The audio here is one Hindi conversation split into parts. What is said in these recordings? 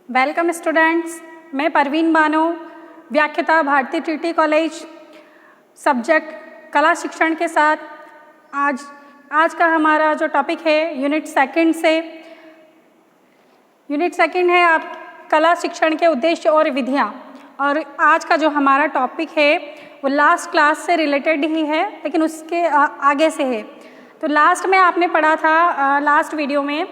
वेलकम स्टूडेंट्स, मैं परवीन बानो, व्याख्याता भारतीय ट्रिनिटी कॉलेज, सब्जेक्ट कला शिक्षण के साथ आज का हमारा जो टॉपिक है यूनिट सेकंड है आप कला शिक्षण के उद्देश्य और विधियाँ। और आज का जो हमारा टॉपिक है वो लास्ट क्लास से रिलेटेड ही है, लेकिन उसके आगे से है। तो लास्ट में आपने पढ़ा था, लास्ट वीडियो में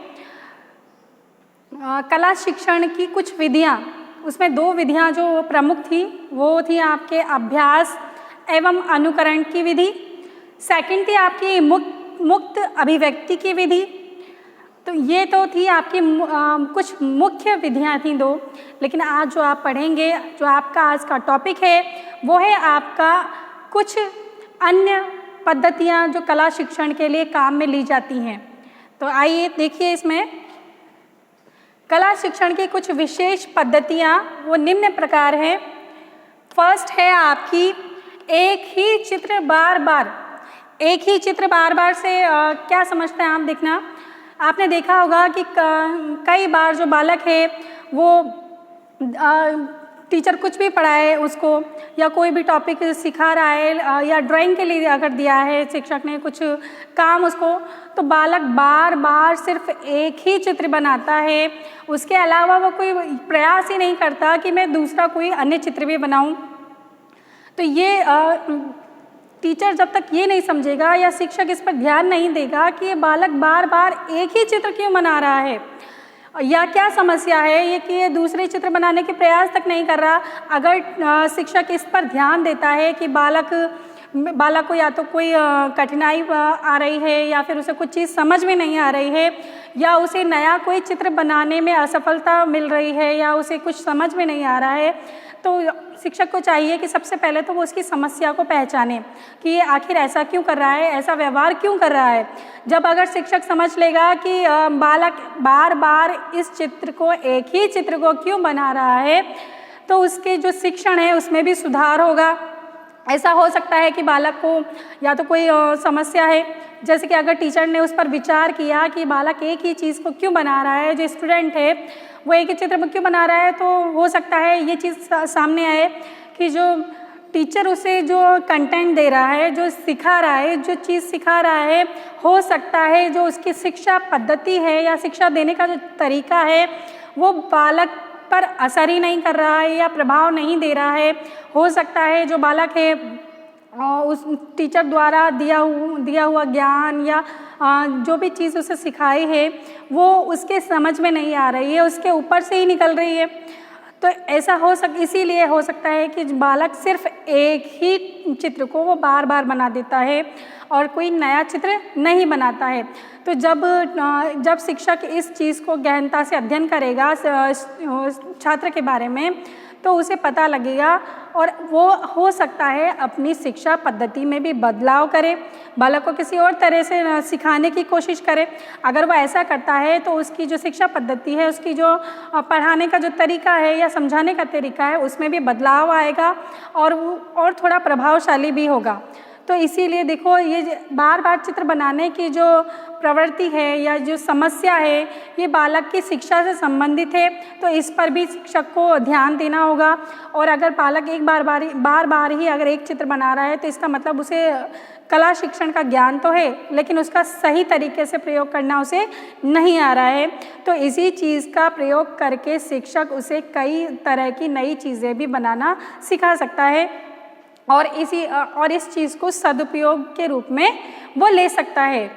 कला शिक्षण की कुछ विधियाँ, उसमें दो विधियाँ जो प्रमुख थी वो थी आपके अभ्यास एवं अनुकरण की विधि, सेकंड थी आपकी मुक्त अभिव्यक्ति की विधि। तो ये तो थी आपकी कुछ मुख्य विधियाँ थी दो, लेकिन आज जो आप पढ़ेंगे, जो आपका आज का टॉपिक है वो है आपका कुछ अन्य पद्धतियाँ जो कला शिक्षण के लिए काम में ली जाती हैं। तो आइए देखिए, इसमें कला शिक्षण की कुछ विशेष पद्धतियाँ वो निम्न प्रकार हैं। फर्स्ट है आपकी एक ही चित्र बार बार से क्या समझते हैं आप? देखना, आपने देखा होगा कि कई बार जो बालक है वो टीचर कुछ भी पढ़ाए उसको, या कोई भी टॉपिक सिखा रहा है, या ड्राइंग के लिए अगर दिया है शिक्षक ने कुछ काम उसको, तो बालक बार बार सिर्फ एक ही चित्र बनाता है। उसके अलावा वो कोई प्रयास ही नहीं करता कि मैं दूसरा कोई अन्य चित्र भी बनाऊं। तो ये टीचर जब तक ये नहीं समझेगा या शिक्षक इस पर ध्यान नहीं देगा कि ये बालक बार बार एक ही चित्र क्यों बना रहा है या क्या समस्या है, ये कि ये दूसरे चित्र बनाने के प्रयास तक नहीं कर रहा, अगर शिक्षक इस पर ध्यान देता है कि बालक को या तो कोई कठिनाई आ रही है, या फिर उसे कुछ चीज़ समझ में नहीं आ रही है, या उसे नया कोई चित्र बनाने में असफलता मिल रही है, या उसे कुछ समझ में नहीं आ रहा है, तो शिक्षक को चाहिए कि सबसे पहले तो वो उसकी समस्या को पहचाने कि ये आखिर ऐसा क्यों कर रहा है, ऐसा व्यवहार क्यों कर रहा है। जब अगर शिक्षक समझ लेगा कि बालक बार बार इस चित्र को, एक ही चित्र को क्यों बना रहा है, तो उसके जो शिक्षण है उसमें भी सुधार होगा। ऐसा हो सकता है कि बालक को या तो कोई समस्या है, जैसे कि अगर टीचर ने उस पर विचार किया कि बालक एक ही चीज़ को क्यों बना रहा है, जो स्टूडेंट है वो एक ही चित्र को क्यों बना रहा है, तो हो सकता है ये चीज़ सामने आए कि जो टीचर उसे जो कंटेंट दे रहा है, जो सिखा रहा है, जो चीज़ सिखा रहा है, हो सकता है जो उसकी शिक्षा पद्धति है या शिक्षा देने का जो तरीका है वो बालक पर असर ही नहीं कर रहा है या प्रभाव नहीं दे रहा है। हो सकता है जो बालक है उस टीचर द्वारा दिया हुआ ज्ञान या जो भी चीज़ उसे सिखाई है वो उसके समझ में नहीं आ रही है, उसके ऊपर से ही निकल रही है। तो ऐसा इसीलिए हो सकता है कि बालक सिर्फ एक ही चित्र को वो बार बार बना देता है और कोई नया चित्र नहीं बनाता है। तो जब शिक्षक इस चीज़ को गहनता से अध्ययन करेगा छात्र के बारे में, तो उसे पता लगेगा और वो हो सकता है अपनी शिक्षा पद्धति में भी बदलाव करे, बालक को किसी और तरह से सिखाने की कोशिश करे। अगर वो ऐसा करता है तो उसकी जो शिक्षा पद्धति है, उसकी जो पढ़ाने का जो तरीका है या समझाने का तरीका है, उसमें भी बदलाव आएगा और वो और थोड़ा प्रभावशाली भी होगा। तो इसीलिए देखो, ये बार बार चित्र बनाने की जो प्रवृत्ति है या जो समस्या है ये बालक की शिक्षा से संबंधित है, तो इस पर भी शिक्षक को ध्यान देना होगा। और अगर बालक बार बार ही अगर एक चित्र बना रहा है तो इसका मतलब उसे कला शिक्षण का ज्ञान तो है, लेकिन उसका सही तरीके से प्रयोग करना उसे नहीं आ रहा है। तो इसी चीज़ का प्रयोग करके शिक्षक उसे कई तरह की नई चीज़ें भी बनाना सिखा सकता है और इस चीज़ को सदुपयोग के रूप में वो ले सकता है।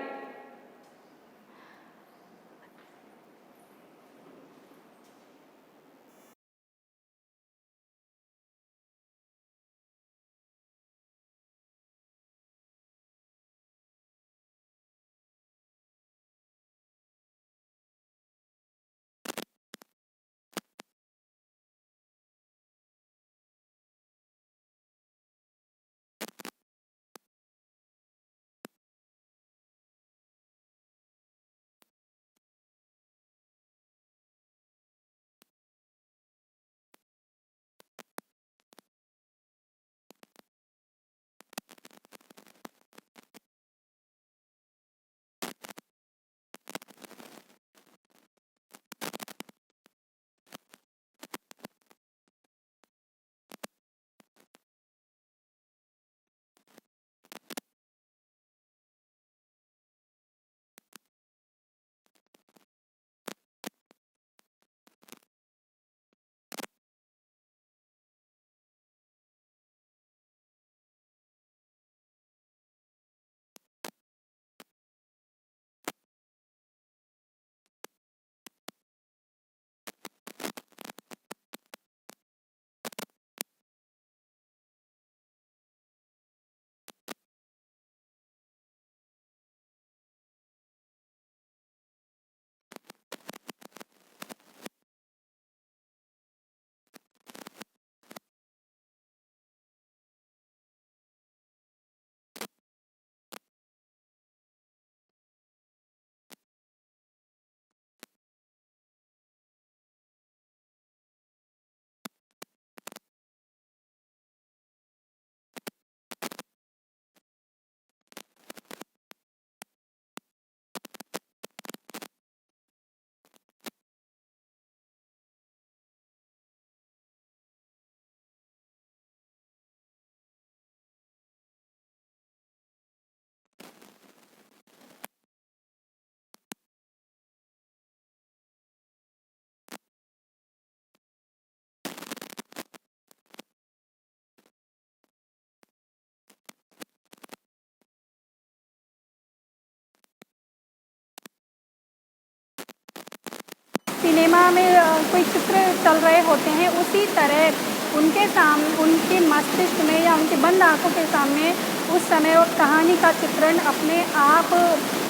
सिनेमा में कोई चित्र चल रहे होते हैं, उसी तरह उनके सामने, उनके मस्तिष्क में या उनकी बंद आँखों के सामने उस समय वो कहानी का चित्रण अपने आप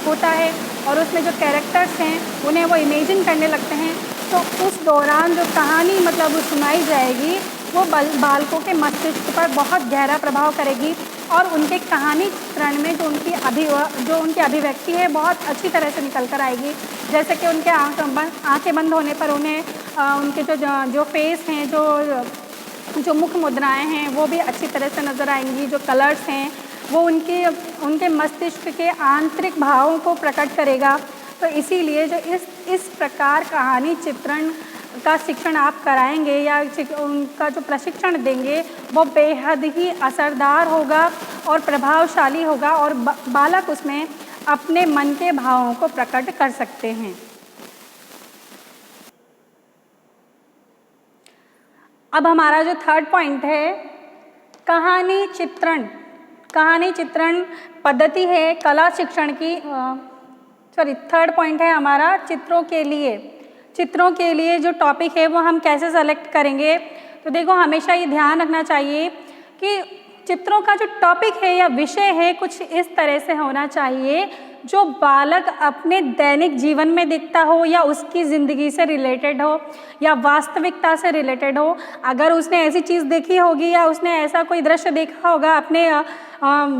होता है और उसमें जो कैरेक्टर्स हैं उन्हें वो इमेजिन करने लगते हैं। तो उस दौरान जो कहानी मतलब सुनाई जाएगी वो बालकों के मस्तिष्क पर बहुत गहरा प्रभाव करेगी और उनके कहानी चित्रण में जो उनकी अभिव्यक्ति है बहुत अच्छी तरह से निकल कर आएगी। जैसे कि उनके आँखें बंद होने पर उन्हें उनके जो फेस हैं, जो मुख मुद्राएं हैं वो भी अच्छी तरह से नज़र आएंगी। जो कलर्स हैं वो उनके मस्तिष्क के आंतरिक भावों को प्रकट करेगा। तो इसीलिए जो इस प्रकार कहानी चित्रण का शिक्षण आप कराएंगे या उनका जो प्रशिक्षण देंगे वो बेहद ही असरदार होगा और प्रभावशाली होगा और बालक उसमें अपने मन के भावों को प्रकट कर सकते हैं। अब हमारा जो थर्ड पॉइंट है कहानी चित्रण पद्धति है कला शिक्षण की। थर्ड पॉइंट है हमारा चित्रों के लिए जो टॉपिक है वो हम कैसे सेलेक्ट करेंगे। तो देखो हमेशा ये ध्यान रखना चाहिए कि चित्रों का जो टॉपिक है या विषय है कुछ इस तरह से होना चाहिए जो बालक अपने दैनिक जीवन में दिखता हो या उसकी ज़िंदगी से रिलेटेड हो या वास्तविकता से रिलेटेड हो। अगर उसने ऐसी चीज़ देखी होगी या उसने ऐसा कोई दृश्य देखा होगा अपने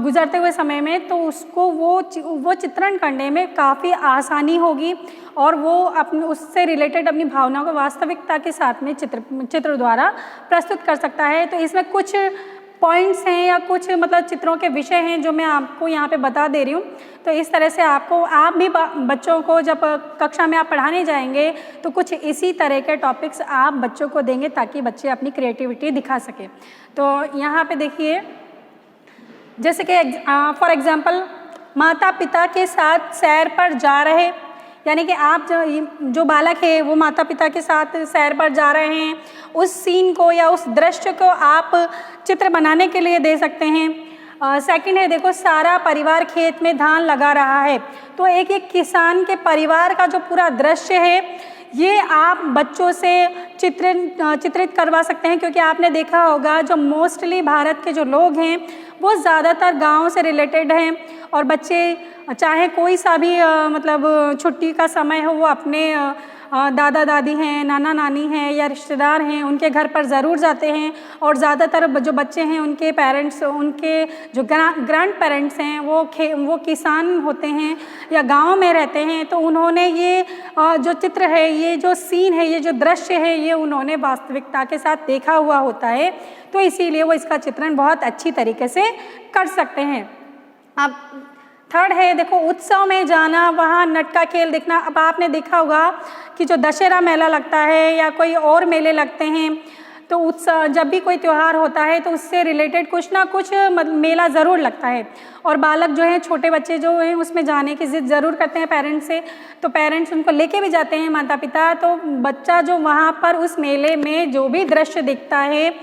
गुजरते हुए समय में तो उसको वो चित्रण करने में काफ़ी आसानी होगी और वो उससे रिलेटेड अपनी भावनाओं को वास्तविकता के साथ में चित्र द्वारा प्रस्तुत कर सकता है। तो इसमें कुछ पॉइंट्स हैं या कुछ मतलब चित्रों के विषय हैं जो मैं आपको यहाँ पे बता दे रही हूँ। तो इस तरह से आप भी बच्चों को जब कक्षा में आप पढ़ाने जाएंगे तो कुछ इसी तरह के टॉपिक्स आप बच्चों को देंगे ताकि बच्चे अपनी क्रिएटिविटी दिखा सकें। तो यहाँ पे देखिए जैसे कि फॉर एग्ज़ाम्पल माता पिता के साथ सैर पर जा रहे, यानी कि आप जो बालक है वो माता पिता के साथ सैर पर जा रहे हैं, उस सीन को या उस दृश्य को आप चित्र बनाने के लिए दे सकते हैं। सेकंड है देखो सारा परिवार खेत में धान लगा रहा है, तो एक किसान के परिवार का जो पूरा दृश्य है ये आप बच्चों से चित्रित करवा सकते हैं। क्योंकि आपने देखा होगा जो मोस्टली भारत के जो लोग हैं वो ज़्यादातर गाँव से रिलेटेड हैं और बच्चे चाहे कोई सा भी मतलब छुट्टी का समय हो वो अपने दादा दादी हैं, नाना नानी हैं या रिश्तेदार हैं उनके घर पर ज़रूर जाते हैं। और ज़्यादातर जो बच्चे हैं उनके पेरेंट्स, उनके जो ग्रैंड पेरेंट्स हैं वो किसान होते हैं या गांव में रहते हैं। तो उन्होंने ये जो चित्र है, ये जो सीन है, ये जो दृश्य है ये उन्होंने वास्तविकता के साथ देखा हुआ होता है। तो इसीलिए वो इसका चित्रण बहुत अच्छी तरीके से कर सकते हैं। अब थर्ड है देखो उत्सव में जाना, वहाँ नट का खेल देखना। अब आपने देखा होगा कि जो दशहरा मेला लगता है या कोई और मेले लगते हैं तो उत्सव जब भी कोई त्यौहार होता है तो उससे रिलेटेड कुछ ना कुछ मेला ज़रूर लगता है और बालक जो हैं, छोटे बच्चे जो हैं उसमें जाने की ज़िद ज़रूर करते हैं पेरेंट्स से। तो पेरेंट्स उनको लेके भी जाते हैं माता पिता। तो बच्चा जो वहाँ पर उस मेले में जो भी दृश्य दिखता है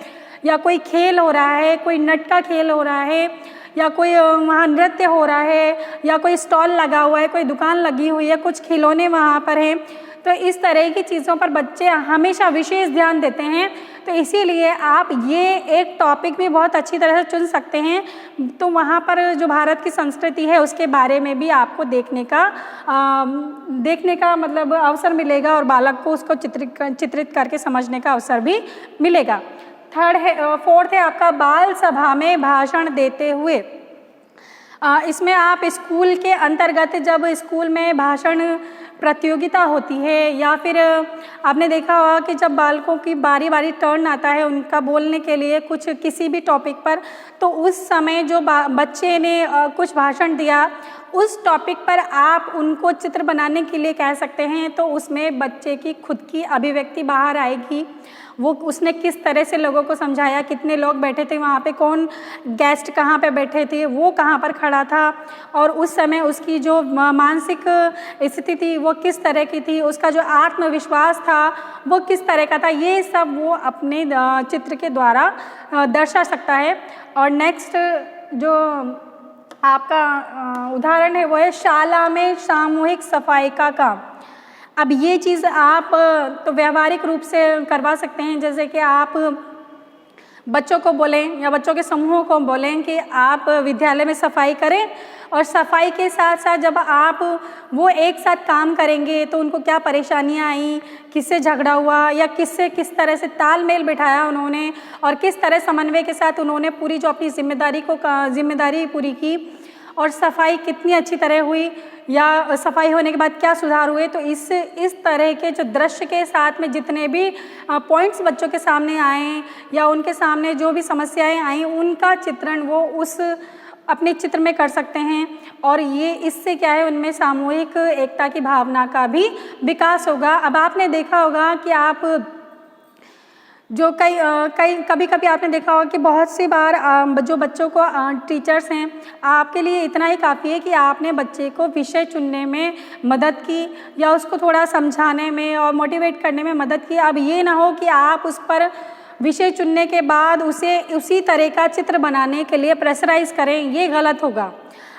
या कोई खेल हो रहा है, कोई नट का खेल हो रहा है या कोई वहाँ नृत्य हो रहा है या कोई स्टॉल लगा हुआ है, कोई दुकान लगी हुई है, कुछ खिलौने वहाँ पर हैं, तो इस तरह की चीज़ों पर बच्चे हमेशा विशेष ध्यान देते हैं। तो इसीलिए आप ये एक टॉपिक भी बहुत अच्छी तरह से चुन सकते हैं। तो वहाँ पर जो भारत की संस्कृति है उसके बारे में भी आपको देखने का मतलब अवसर मिलेगा और बालक को उसको चित्रित करके समझने का अवसर भी मिलेगा। फोर्थ है आपका बाल सभा में भाषण देते हुए। इसमें आप स्कूल के अंतर्गत जब स्कूल में भाषण प्रतियोगिता होती है या फिर आपने देखा होगा कि जब बालकों की बारी बारी टर्न आता है उनका बोलने के लिए कुछ किसी भी टॉपिक पर, तो उस समय जो बच्चे ने कुछ भाषण दिया उस टॉपिक पर आप उनको चित्र बनाने के लिए कह सकते हैं। तो उसमें बच्चे की खुद की अभिव्यक्ति बाहर आएगी, वो उसने किस तरह से लोगों को समझाया, कितने लोग बैठे थे वहाँ पे, कौन गेस्ट कहाँ पे बैठे थे, वो कहाँ पर खड़ा था और उस समय उसकी जो मानसिक स्थिति थी वो किस तरह की थी, उसका जो आत्मविश्वास था वो किस तरह का था, ये सब वो अपने चित्र के द्वारा दर्शा सकता है। और नेक्स्ट जो आपका उदाहरण है वो है शाला में सामूहिक सफाई का काम। अब ये चीज़ आप तो व्यवहारिक रूप से करवा सकते हैं, जैसे कि आप बच्चों को बोलें या बच्चों के समूहों को बोलें कि आप विद्यालय में सफाई करें, और सफाई के साथ साथ जब आप वो एक साथ काम करेंगे तो उनको क्या परेशानियां आई, किससे झगड़ा हुआ या किससे किस तरह से तालमेल बिठाया उन्होंने, और किस तरह समन्वय के साथ उन्होंने पूरी जो अपनी जिम्मेदारी पूरी की, और सफाई कितनी अच्छी तरह हुई या सफाई होने के बाद क्या सुधार हुए। तो इस तरह के जो दृश्य के साथ में जितने भी पॉइंट्स बच्चों के सामने आए या उनके सामने जो भी समस्याएं आई, उनका चित्रण वो उस अपने चित्र में कर सकते हैं, और ये इससे क्या है, उनमें सामूहिक एकता की भावना का भी विकास होगा। अब आपने देखा होगा कि आप जो कभी कभी आपने देखा होगा कि बहुत सी बार जो बच्चों को टीचर्स हैं, आपके लिए इतना ही काफ़ी है कि आपने बच्चे को विषय चुनने में मदद की या उसको थोड़ा समझाने में और मोटिवेट करने में मदद की। अब ये ना हो कि आप उस पर विषय चुनने के बाद उसे उसी तरह का चित्र बनाने के लिए प्रेशराइज करें, ये गलत होगा।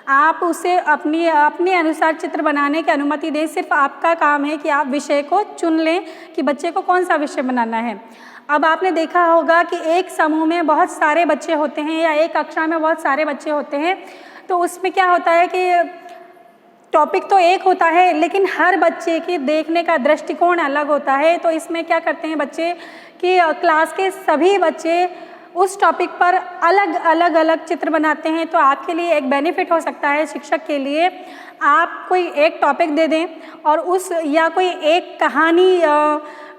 आप उसे अपने अनुसार चित्र बनाने की अनुमति दें। सिर्फ आपका काम है कि आप विषय को चुन लें कि बच्चे को कौन सा विषय बनाना है। अब आपने देखा होगा कि एक समूह में बहुत सारे बच्चे होते हैं या एक कक्षा में बहुत सारे बच्चे होते हैं, तो उसमें क्या होता है कि टॉपिक तो एक होता है लेकिन हर बच्चे की देखने का दृष्टिकोण अलग होता है। तो इसमें क्या करते हैं बच्चे कि क्लास के सभी बच्चे उस टॉपिक पर अलग चित्र बनाते हैं। तो आपके लिए एक बेनिफिट हो सकता है शिक्षक के लिए, आप कोई एक टॉपिक दे दें और या कोई एक कहानी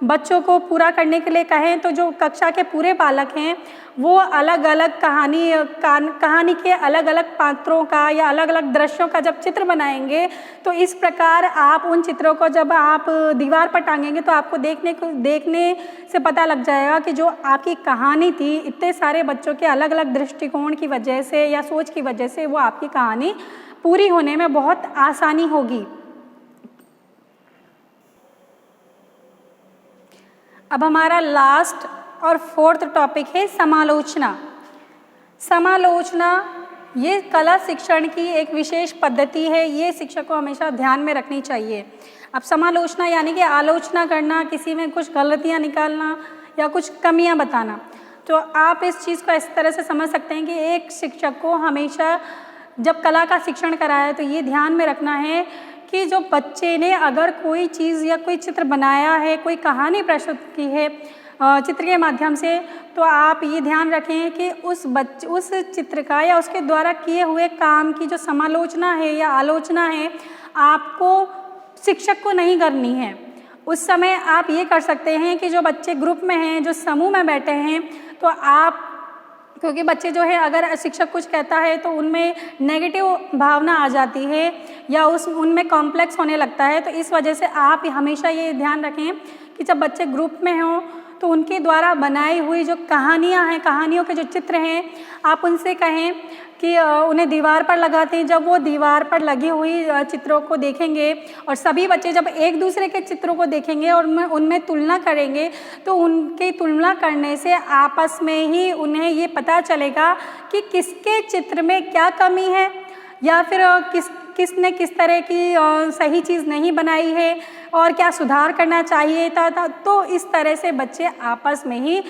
बच्चों को पूरा करने के लिए कहें, तो जो कक्षा के पूरे बालक हैं वो अलग अलग कहानी के अलग अलग पात्रों का या अलग अलग दृश्यों का जब चित्र बनाएंगे, तो इस प्रकार आप उन चित्रों को जब आप दीवार पर टांगेंगे तो आपको देखने से पता लग जाएगा कि जो आपकी कहानी थी, इतने सारे बच्चों के अलग अलग दृष्टिकोण की वजह से या सोच की वजह से वो आपकी कहानी पूरी होने में बहुत आसानी होगी। अब हमारा लास्ट और फोर्थ टॉपिक है समालोचना। समालोचना ये कला शिक्षण की एक विशेष पद्धति है, ये शिक्षक को हमेशा ध्यान में रखनी चाहिए। अब समालोचना यानी कि आलोचना करना, किसी में कुछ गलतियां निकालना या कुछ कमियां बताना। तो आप इस चीज़ को इस तरह से समझ सकते हैं कि एक शिक्षक को हमेशा जब कला का शिक्षण कराया तो ये ध्यान में रखना है कि जो बच्चे ने अगर कोई चीज़ या कोई चित्र बनाया है, कोई कहानी प्रस्तुत की है चित्र के माध्यम से, तो आप ये ध्यान रखें कि उस चित्र का या उसके द्वारा किए हुए काम की जो समालोचना है या आलोचना है, आपको शिक्षक को नहीं करनी है। उस समय आप ये कर सकते हैं कि जो बच्चे ग्रुप में हैं, जो समूह में बैठे हैं, तो आप, क्योंकि बच्चे जो है अगर शिक्षक कुछ कहता है तो उनमें नेगेटिव भावना आ जाती है या उनमें कॉम्प्लेक्स होने लगता है। तो इस वजह से आप हमेशा ये ध्यान रखें कि जब बच्चे ग्रुप में हों तो उनके द्वारा बनाई हुई जो कहानियाँ हैं, कहानियों के जो चित्र हैं, आप उनसे कहें कि उन्हें दीवार पर लगाते हैं। जब वो दीवार पर लगी हुई चित्रों को देखेंगे और सभी बच्चे जब एक दूसरे के चित्रों को देखेंगे और उनमें तुलना करेंगे, तो उनकी तुलना करने से आपस में ही उन्हें ये पता चलेगा कि किसके चित्र में क्या कमी है या फिर किसने किस तरह की सही चीज़ नहीं बनाई है और क्या सुधार करना चाहिए था। तो इस तरह से बच्चे आपस में ही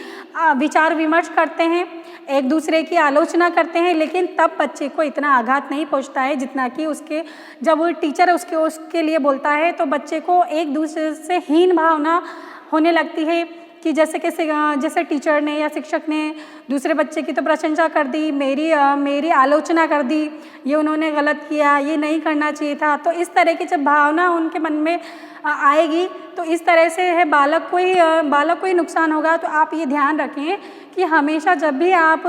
विचार विमर्श करते हैं, एक दूसरे की आलोचना करते हैं, लेकिन तब बच्चे को इतना आघात नहीं पहुंचता है जितना कि जब वो टीचर उसके लिए बोलता है तो बच्चे को एक दूसरे से हीन भावना होने लगती है कि जैसे टीचर ने या शिक्षक ने दूसरे बच्चे की तो प्रशंसा कर दी, मेरी आलोचना कर दी, ये उन्होंने गलत किया, ये नहीं करना चाहिए था। तो इस तरह की जब भावना उनके मन में आएगी तो इस तरह से है बालक को ही नुकसान होगा। तो आप ये ध्यान रखें कि हमेशा जब भी आप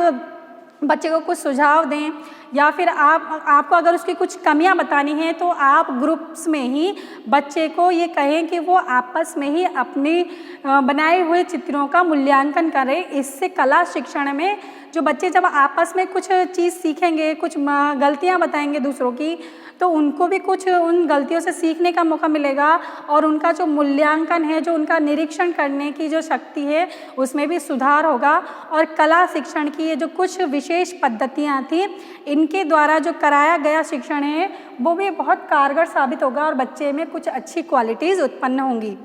बच्चे को कुछ सुझाव दें या फिर आपको अगर उसकी कुछ कमियां बतानी हैं तो आप ग्रुप्स में ही बच्चे को ये कहें कि वो आपस में ही अपनी बनाए हुए चित्रों का मूल्यांकन करें। इससे कला शिक्षण में जो बच्चे जब आपस में कुछ चीज़ सीखेंगे, कुछ गलतियां बताएंगे दूसरों की, तो उनको भी कुछ उन गलतियों से सीखने का मौका मिलेगा और उनका जो मूल्यांकन है, जो उनका निरीक्षण करने की जो शक्ति है, उसमें भी सुधार होगा। और कला शिक्षण की ये जो कुछ विशेष पद्धतियाँ थी, इनके द्वारा जो कराया गया शिक्षण है वो भी बहुत कारगर साबित होगा और बच्चे में कुछ अच्छी क्वालिटीज़ उत्पन्न होंगी।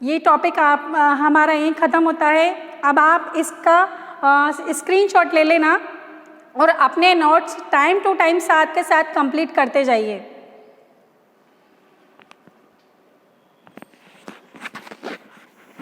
ये टॉपिक आप हमारा यहीं ख़त्म होता है। अब आप इसका स्क्रीनशॉट ले लेना और अपने नोट्स टाइम टू टाइम साथ के साथ कंप्लीट करते जाइए।